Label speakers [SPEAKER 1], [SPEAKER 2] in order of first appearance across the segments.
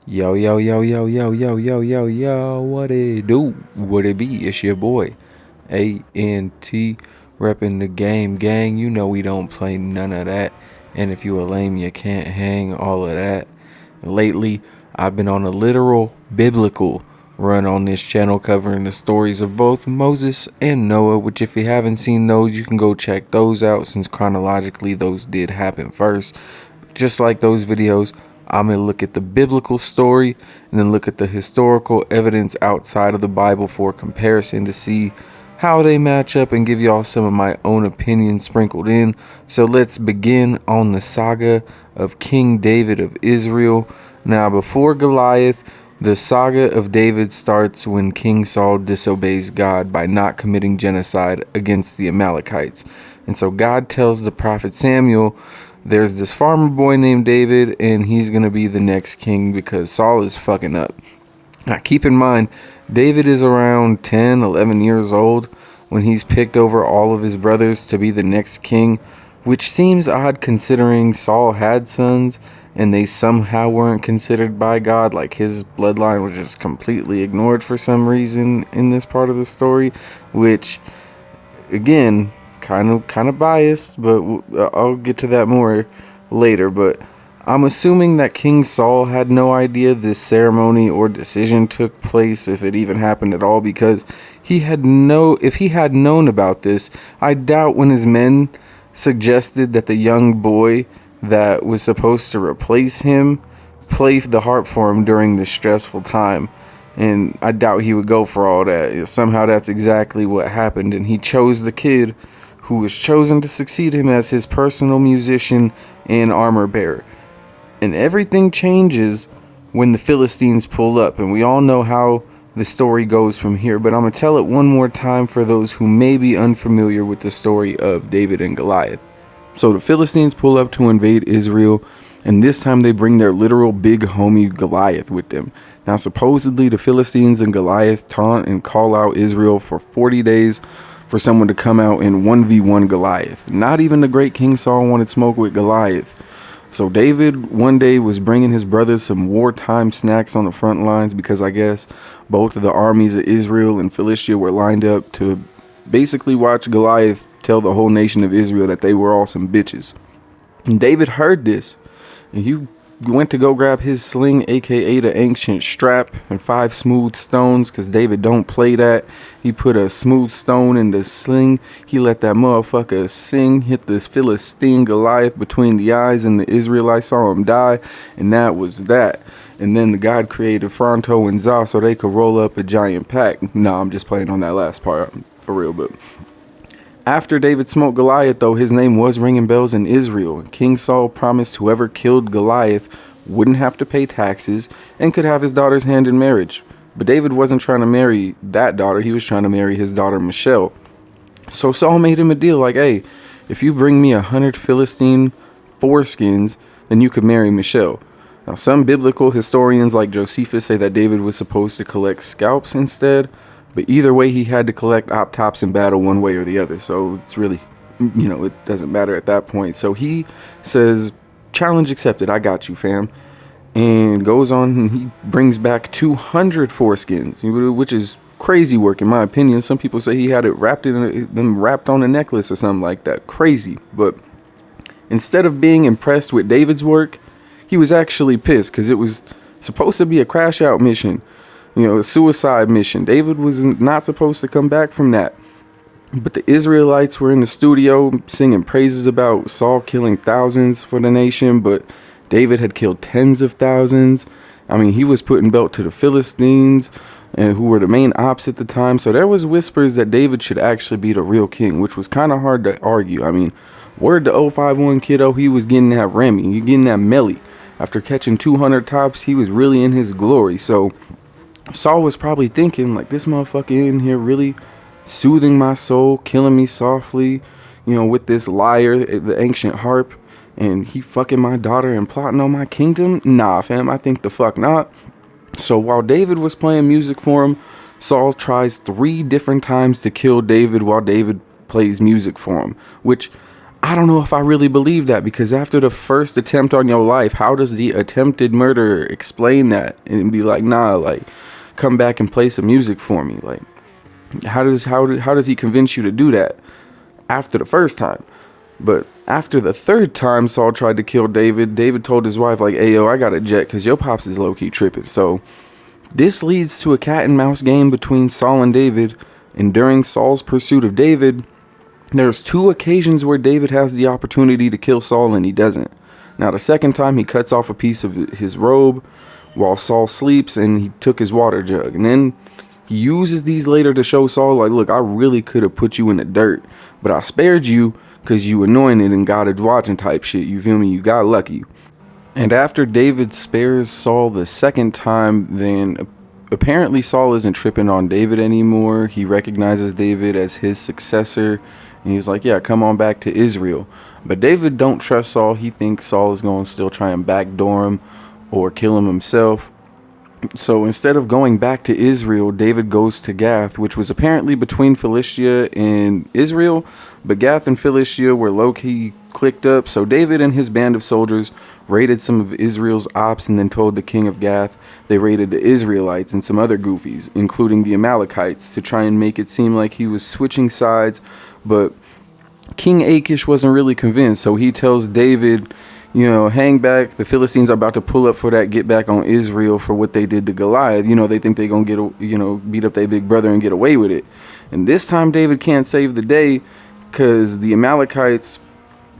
[SPEAKER 1] Yo, yo, yo, yo, yo, yo, yo, yo, yo, what it do? What it be? It's your boy, ANT, repping the game, gang. You know we don't play none of that. And if you a lame, you can't hang all of that. Lately, I've been on a literal biblical run on this channel covering the stories of both Moses and Noah, which if you haven't seen those, you can go check those out since chronologically those did happen first. Just like those videos, I'm going to look at the biblical story and then look at the historical evidence outside of the Bible for comparison to see how they match up and give y'all some of my own opinions sprinkled in. So let's begin on the saga of King David of Israel. Now, before Goliath, the saga of David starts when King Saul disobeys God by not committing genocide against the Amalekites. And so God tells the prophet Samuel, there's this farmer boy named David, and he's going to be the next king because Saul is fucking up. Now, keep in mind, David is around 10, 11 years old when he's picked over all of his brothers to be the next king, which seems odd considering Saul had sons and they somehow weren't considered by God. Like his bloodline was just completely ignored for some reason in this part of the story, which, again, kind of biased, but I'll get to that more later. But I'm assuming that King Saul had no idea this ceremony or decision took place, if it even happened at all, because if he had known about this, I doubt when his men suggested that the young boy that was supposed to replace him play the harp for him during this stressful time. And I doubt he would go for all that. Somehow that's exactly what happened, and he chose the kid who was chosen to succeed him as his personal musician and armor bearer. And everything changes when the Philistines pull up, and we all know how the story goes from here, but I'm going to tell it one more time for those who may be unfamiliar with the story of David and Goliath. So the Philistines pull up to invade Israel, and this time they bring their literal big homie Goliath with them. Now, supposedly the Philistines and Goliath taunt and call out Israel for 40 days for someone to come out and 1v1 Goliath. Not even the great King Saul wanted smoke with Goliath. So David one day was bringing his brothers some wartime snacks on the front lines because I guess both of the armies of Israel and Philistia were lined up to basically watch Goliath tell the whole nation of Israel that they were all some bitches. And David heard this, and he went to go grab his sling, aka the ancient strap, and 5 smooth stones, because David don't play that. He put a smooth stone in the sling. He let that motherfucker sing, hit this Philistine Goliath between the eyes, and the Israelites saw him die, and that was that. And then the God created Fronto and Za so they could roll up a giant pack. No, I'm just playing on that last part, for real, but after David smoked Goliath, though, his name was ringing bells in Israel. King Saul promised whoever killed Goliath wouldn't have to pay taxes and could have his daughter's hand in marriage. But David wasn't trying to marry that daughter. He was trying to marry his daughter Michelle. So Saul made him a deal like, hey, if you bring me 100 Philistine foreskins, then you could marry Michelle. Now, some biblical historians like Josephus say that David was supposed to collect scalps instead. But either way, he had to collect op tops in battle one way or the other. So it's really, it doesn't matter at that point. So he says, challenge accepted. I got you, fam. And goes on and he brings back 200 foreskins, which is crazy work in my opinion. Some people say he had it wrapped on a necklace or something like that. Crazy. But instead of being impressed with David's work, he was actually pissed because it was supposed to be a crash out mission. A suicide mission. David was not supposed to come back from that. But the Israelites were in the studio singing praises about Saul killing thousands for the nation, but David had killed tens of thousands. I mean, he was putting belt to the Philistines, and who were the main ops at the time. So there was whispers that David should actually be the real king, which was kind of hard to argue. I mean, word to 051 kiddo, he was getting that Remy, he getting that Melly. After catching 200 tops, he was really in his glory. So Saul was probably thinking, like, this motherfucker in here really soothing my soul, killing me softly, with this lyre, the ancient harp, and he fucking my daughter and plotting on my kingdom? Nah, fam, I think the fuck not. So while David was playing music for him, Saul tries 3 different times to kill David while David plays music for him, which I don't know if I really believe that, because after the first attempt on your life, how does the attempted murderer explain that and be like, nah, like, come back and play some music for me? Like, how does he convince you to do that after the first time? But after the third time Saul tried to kill David, David told his wife, like, hey, yo, I got a jet because your pops is low-key tripping. So this leads to a cat and mouse game between Saul and David. And during Saul's pursuit of David, there's two occasions where David has the opportunity to kill Saul and he doesn't. Now, the second time, he cuts off a piece of his robe while Saul sleeps, and he took his water jug. And then he uses these later to show Saul, like, look, I really could have put you in the dirt, but I spared you because you anointed and God is watching type shit. You feel me? You got lucky. And after David spares Saul the second time, then apparently Saul isn't tripping on David anymore. He recognizes David as his successor. And he's like, yeah, come on back to Israel. But David don't trust Saul. He thinks Saul is going to still try and backdoor him or kill him himself. So instead of going back to Israel, David goes to Gath, which was apparently between Philistia and Israel. But Gath and Philistia were low-key clicked up. So David and his band of soldiers raided some of Israel's ops and then told the king of Gath they raided the Israelites and some other goofies, including the Amalekites, to try and make it seem like he was switching sides. But King Achish wasn't really convinced, so he tells David, you know, hang back. The Philistines are about to pull up for that get back on Israel for what they did to Goliath. You know, they think they're going to beat up their big brother and get away with it. And this time David can't save the day because the Amalekites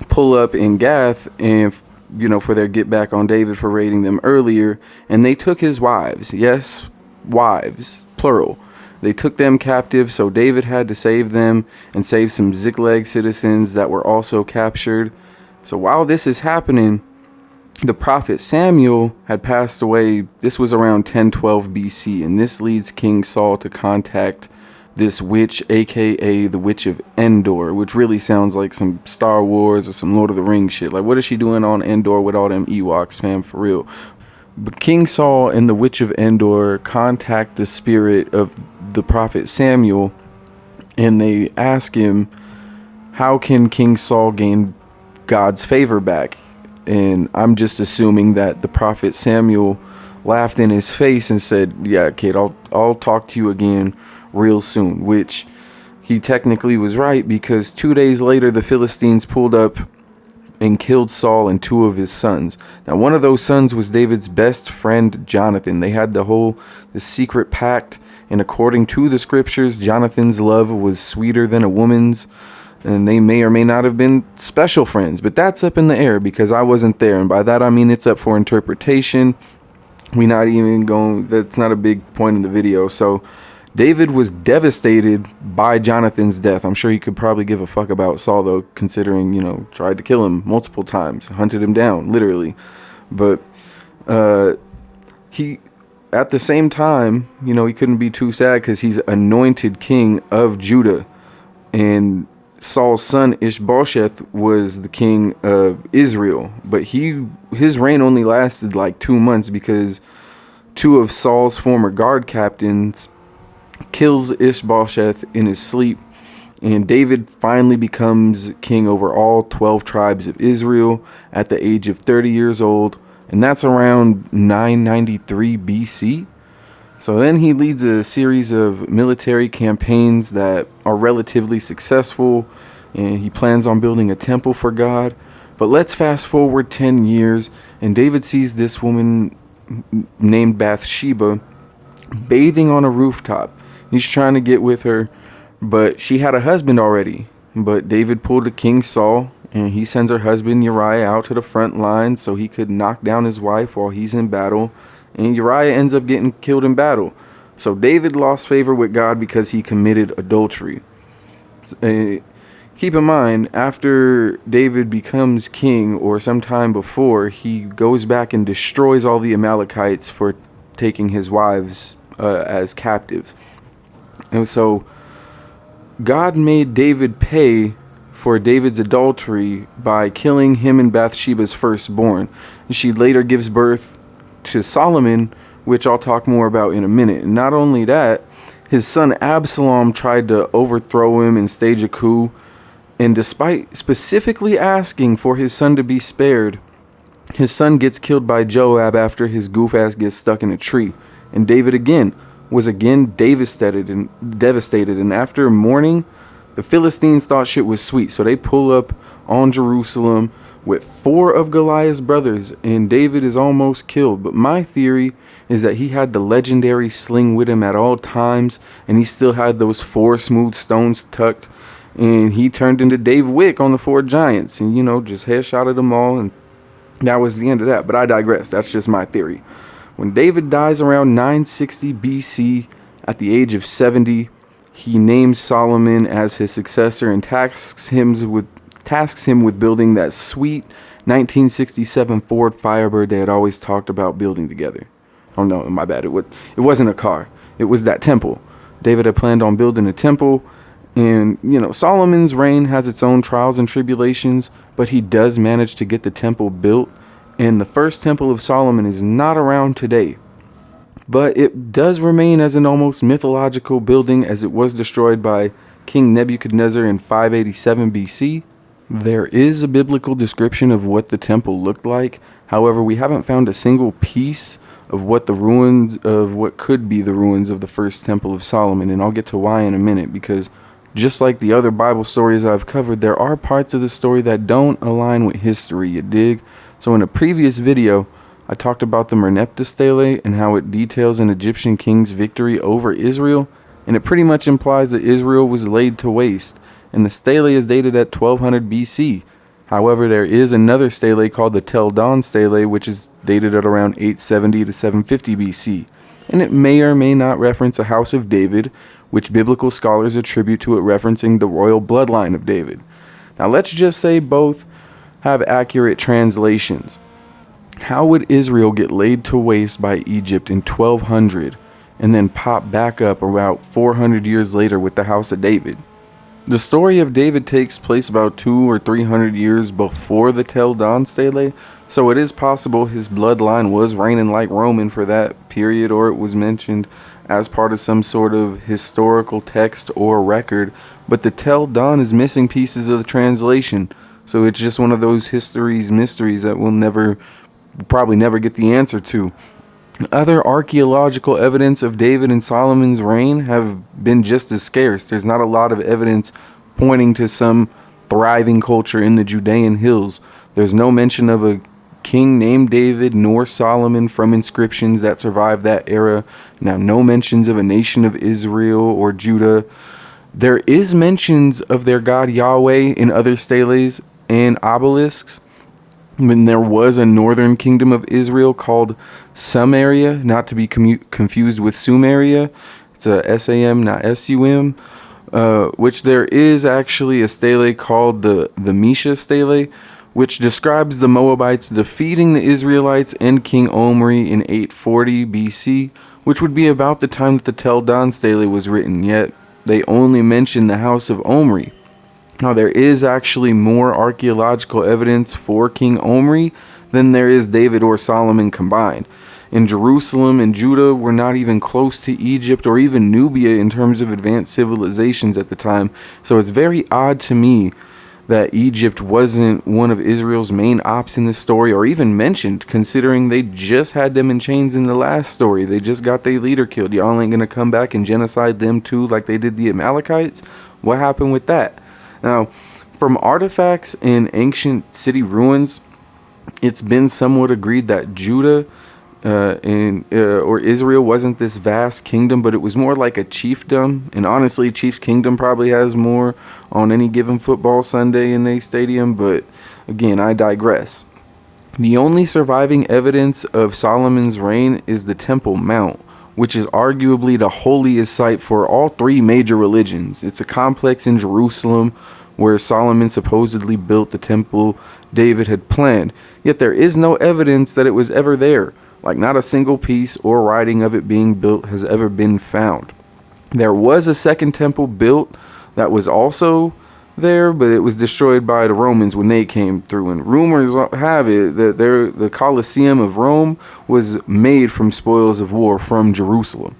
[SPEAKER 1] pull up in Gath and, for their get back on David for raiding them earlier. And they took his wives. Yes, wives, plural. They took them captive, so David had to save them and save some Ziklag citizens that were also captured. So while this is happening, the prophet Samuel had passed away. This was around 1012 BC, and this leads King Saul to contact this witch, aka the Witch of Endor, which really sounds like some Star Wars or some Lord of the Rings shit. Like, what is she doing on Endor with all them Ewoks, fam, for real? But King Saul and the Witch of Endor contact the spirit of the prophet Samuel, and they ask him, how can King Saul gain God's favor back? And I'm just assuming that the prophet Samuel laughed in his face and said, yeah, kid, I'll talk to you again real soon, which he technically was right, because 2 days later the Philistines pulled up and killed Saul and two of his sons. Now, one of those sons was David's best friend, Jonathan. They had the secret pact, and according to the scriptures, Jonathan's love was sweeter than a woman's, and they may or may not have been special friends, but that's up in the air because I wasn't there, and by that I mean it's up for interpretation. That's not a big point in the video. So David was devastated by Jonathan's death. I'm sure he could probably give a fuck about Saul, though, considering, tried to kill him multiple times, hunted him down, literally. But he, at the same time, he couldn't be too sad because he's anointed king of Judah. And Saul's son Ishbosheth was the king of Israel. But his reign only lasted like 2 months because two of Saul's former guard captains kills Ishbosheth in his sleep, and David finally becomes king over all 12 tribes of Israel at the age of 30 years old, and that's around 993 BC. So then he leads a series of military campaigns that are relatively successful, and he plans on building a temple for God. But let's fast forward 10 years, and David sees this woman named Bathsheba bathing on a rooftop. He's trying to get with her, but she had a husband already. But David pulled a King Saul, and he sends her husband Uriah out to the front lines so he could knock down his wife while he's in battle. And Uriah ends up getting killed in battle. So David lost favor with God because he committed adultery. Keep in mind, after David becomes king, or sometime before, he goes back and destroys all the Amalekites for taking his wives as captive. And so God made David pay for David's adultery by killing him and Bathsheba's firstborn. She later gives birth to Solomon, which I'll talk more about in a minute. And not only that, his son Absalom tried to overthrow him and stage a coup, And despite specifically asking for his son to be spared, his son gets killed by Joab after his goof ass gets stuck in a tree. And David was devastated. And after mourning, the Philistines thought shit was sweet. So they pull up on Jerusalem with 4 of Goliath's brothers, and David is almost killed. But my theory is that he had the legendary sling with him at all times, and he still had those 4 smooth stones tucked, and he turned into Dave Wick on the 4 giants, and just headshotted them all, and that was the end of that. But I digress. That's just my theory. When David dies around 960 BC at the age of 70, he names Solomon as his successor and tasks him with building that sweet 1967 Ford Firebird they had always talked about building together. Oh no, my bad. It wasn't a car. It was that temple. David had planned on building a temple, and Solomon's reign has its own trials and tribulations, but he does manage to get the temple built, and the first temple of Solomon is not around today. But it does remain as an almost mythological building, as it was destroyed by King Nebuchadnezzar in 587 BC. There is a biblical description of what the temple looked like. However, we haven't found a single piece of what could be the ruins of the first temple of Solomon, and I'll get to why in a minute, because just like the other Bible stories I've covered, there are parts of the story that don't align with history, you dig? So in a previous video, I talked about the Merneptah stele and how it details an Egyptian king's victory over Israel, and it pretty much implies that Israel was laid to waste, and the stele is dated at 1200 BC. However, there is another stele called the Tel Dan stele, which is dated at around 870 to 750 BC, and it may or may not reference a house of David, which biblical scholars attribute to it referencing the royal bloodline of David. Now let's just say both have accurate translations. How would Israel get laid to waste by Egypt in 1200 and then pop back up about 400 years later with the house of David? The story of David takes place about 200 or 300 years before the Tel Dan stele, so it is possible his bloodline was reigning like Roman for that period, or it was mentioned as part of some sort of historical text or record, but the Tel Dan is missing pieces of the translation, so it's just one of those mysteries that we'll probably never get the answer to. Other archaeological evidence of David and Solomon's reign have been just as scarce. There's not a lot of evidence pointing to some thriving culture in the Judean hills. There's no mention of a king named David nor Solomon from inscriptions that survived that era. Now, no mentions of a nation of Israel or Judah. There is mentions of their god Yahweh in other steles and obelisks. When there was a northern kingdom of Israel called Sumeria, not to be confused with Sumeria. It's a S-A-M, not S-U-M, which there is actually a stele called the Mesha stele, which describes the Moabites defeating the Israelites and King Omri in 840 BC, which would be about the time that the Tel Dan stele was written, yet they only mention the house of Omri. Now, there is actually more archaeological evidence for King Omri than there is David or Solomon combined. In Jerusalem and Judah were not even close to Egypt or even Nubia in terms of advanced civilizations at the time, so it's very odd to me that Egypt wasn't one of Israel's main ops in this story, or even mentioned, considering they just had them in chains in the last story. They just got their leader killed. Y'all ain't gonna come back and genocide them too like they did the Amalekites? What happened with that? Now, from artifacts and ancient city ruins, it's been somewhat agreed that Judah or Israel wasn't this vast kingdom, but it was more like a chiefdom. And honestly, Chiefs Kingdom probably has more on any given football Sunday in their stadium. But again, I digress. The only surviving evidence of Solomon's reign is the Temple Mount, which is arguably the holiest site for all 3 major religions. It's a complex in Jerusalem where Solomon supposedly built the temple David had planned, yet there is no evidence that it was ever there. Like, not a single piece or writing of it being built has ever been found. There was a second temple built that was also there, but it was destroyed by the Romans when they came through, and rumors have it that the Colosseum of Rome was made from spoils of war from Jerusalem.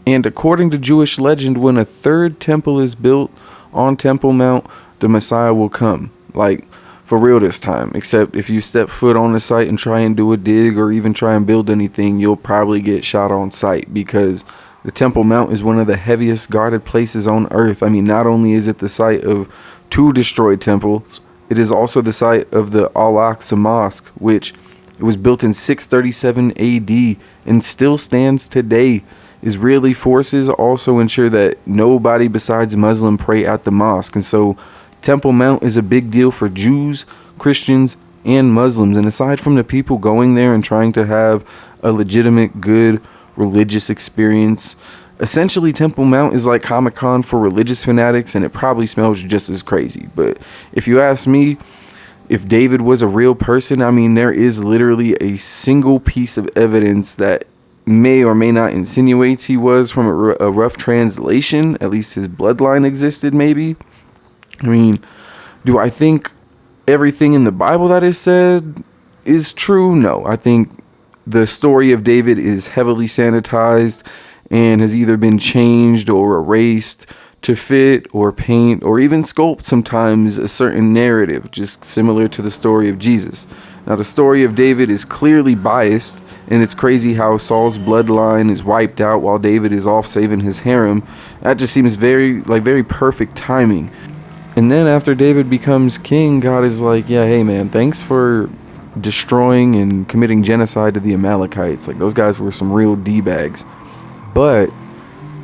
[SPEAKER 1] And according to Jewish legend, when a third temple is built on Temple Mount, the Messiah will come, like for real this time. Except if you step foot on the site and try and do a dig or even try and build anything, you'll probably get shot on sight, because the Temple Mount is one of the heaviest guarded places on earth. I mean, not only is it the site of 2 destroyed temples, it is also the site of the Al-Aqsa Mosque, which it was built in 637 AD and still stands today. Israeli forces also ensure that nobody besides Muslim pray at the mosque. And so Temple Mount is a big deal for Jews, Christians, and Muslims. And aside from the people going there and trying to have a legitimate, good religious experience, essentially Temple Mount is like Comic-Con for religious fanatics, and it probably smells just as crazy. But if you ask me, if David was a real person, I mean, there is literally a single piece of evidence that may or may not insinuates he was from a rough translation. At least his bloodline existed, maybe. I mean, do I think everything in the Bible that is said is true? No. I think the story of David is heavily sanitized and has either been changed or erased to fit or paint or even sculpt sometimes a certain narrative, just similar to the story of Jesus. Now, the story of David is clearly biased, and it's crazy how Saul's bloodline is wiped out while David is off saving his harem. That just seems very perfect timing. And then after David becomes king, God is like, yeah, hey man, thanks for destroying and committing genocide to the Amalekites. Like, those guys were some real D-bags. But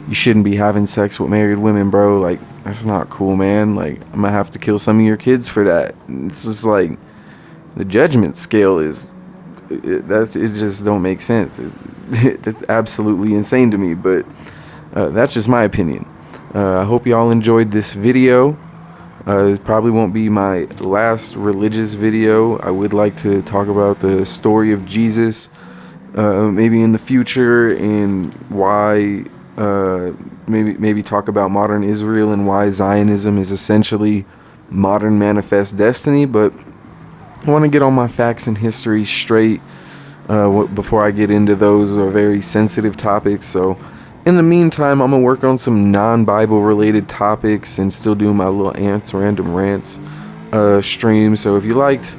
[SPEAKER 1] you shouldn't be having sex with married women, bro. Like, that's not cool, man. Like, I'm gonna have to kill some of your kids for that. It's just like, the judgment scale is, it just don't make sense. That's absolutely insane to me, but that's just my opinion. I hope y'all enjoyed this video. It probably won't be my last religious video. I would like to talk about the story of Jesus, maybe in the future, and why, maybe talk about modern Israel and why Zionism is essentially modern manifest destiny. But I want to get all my facts and history straight before I get into those very sensitive topics. So in the meantime, I'm going to work on some non-Bible related topics and still do my little random rants stream. So if you liked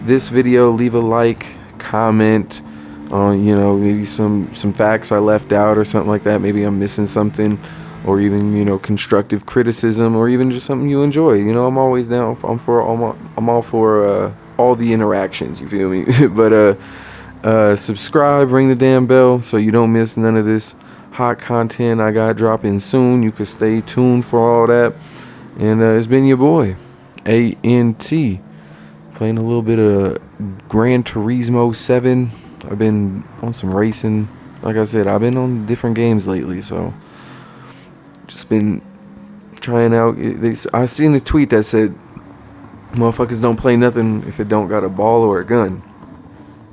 [SPEAKER 1] this video, leave a like, comment on, maybe some facts I left out or something like that. Maybe I'm missing something, or even, constructive criticism, or even just something you enjoy. I'm always down. I'm all for all the interactions, you feel me? But subscribe, ring the damn bell so you don't miss none of this hot content I got dropping soon. You could stay tuned for all that. And it's been your boy ANT, playing a little bit of Gran Turismo 7. I've been on some racing. Like I said, I've been on different games lately, so just been trying out. I seen a tweet that said motherfuckers don't play nothing if it don't got a ball or a gun.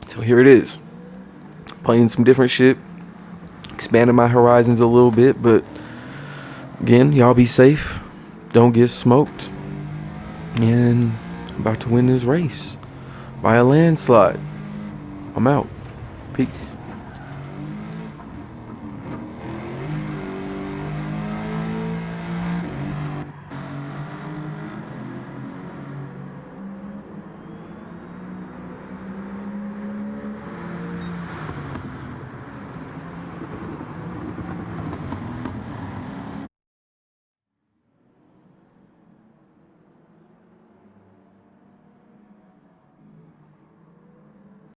[SPEAKER 1] So here it is, playing some different shit, expanding my horizons a little bit. But again, y'all be safe, don't get smoked, and I'm about to win this race by a landslide. I'm out. Peace.